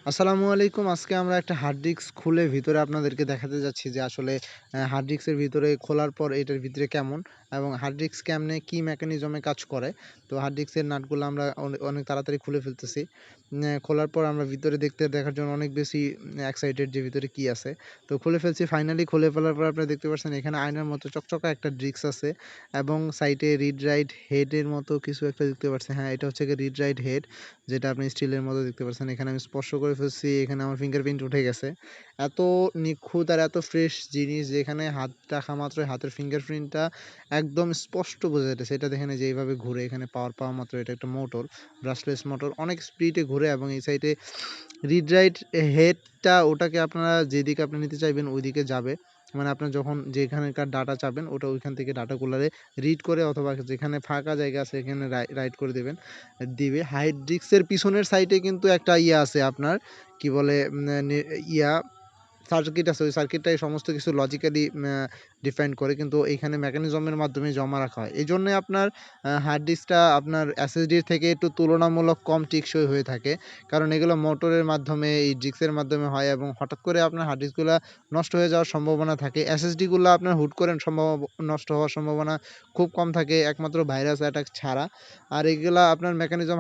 আসসালামু আলাইকুম। আজকে আমরা একটা হার্ড ডিস্ক খুলে ভিতরে আপনাদেরকে দেখাতে যাচ্ছি যে আসলে হার্ড ডিস্কের ভিতরে খোলার পর এটার ভিতরে কেমন এবং হার্ড ডিস্ক কেমনে কি মেকানিজমে কাজ করে। তো হার্ড ডিস্কের নাটগুলো আমরা অনেক তাড়াতাড়ি খুলে ফেলতেছি। খোলার পর আমরা ভিতরে দেখার জন্য অনেক বেশি এক্সাইটেড যে ভিতরে কি আছে। তো খুলে ফেলছি, ফাইনালি খুলে ফেলার পর আপনারা দেখতে পাচ্ছেন এখানে আয়নার মতো চকচকা একটা ডিস্ক আছে এবং সাইডে রিড রাইট হেডের মতো কিছু একটা দেখতে পাচ্ছেন। হ্যাঁ, এটা হচ্ছে গিয়ে রিড রাইট হেড, যেটা আপনি স্টিলের মতো দেখতে পাচ্ছেন। এখানে আমি স্পর্শ করে ফেলছি, এখানে আমার ফিঙ্গারপ্রিন্ট উঠে গেছে। এত নিখুঁত আর এত ফ্রেশ জিনিস, যেখানে হাত রাখা মাত্রই হাতের ফিঙ্গারপ্রিন্টটা একদম স্পষ্ট বোঝা যাচ্ছে। এটা দেখেন যে এইভাবে ঘুরে, এখানে পাওয়ার পাওয়া মাত্র এটা একটা মোটর, ব্রাশলেস মোটর, অনেক স্পিডে ঘুরে এবং এই সাইডে রিড রাইট হেডটা ওটাকে আপনারা যেদিকে আপনি নিতে চাইবেন ওইদিকে যাবে। মানে আপনার যখন যেখানকার ডাটা চাবেন ওটা ওইখান থেকে ডাটাগুলারে রিড করে, অথবা যেখানে ফাঁকা জায়গা আছে এখানে রাইট করে দেবেন দিবে। হার্ড ডিস্কের পিছনের সাইডে কিন্তু একটা ইয়া আছে আপনার কি বলে ইয়া সার্কিট আছে। ওই সার্কিটটাই সমস্ত কিছু লজিক্যালি ডিফাইন করে, কিন্তু এইখানে মেকানিজমের মাধ্যমে জমা রাখা হয়। এই জন্যে আপনার হার্ড ডিস্কটা আপনার এসএসডির থেকে একটু তুলনামূলক কম টেকসই হয়ে থাকে, কারণ এগুলো মোটরের মাধ্যমে এই ডিস্কের মাধ্যমে হয় এবং হঠাৎ করে আপনার হার্ড ডিস্কগুলো নষ্ট হয়ে যাওয়ার সম্ভাবনা থাকে। এসএসডিগুলো আপনার হুট করে নষ্ট হওয়ার সম্ভাবনা খুব কম থাকে, একমাত্র ভাইরাস অ্যাটাক ছাড়া। আর এগুলা আপনার মেকানিজম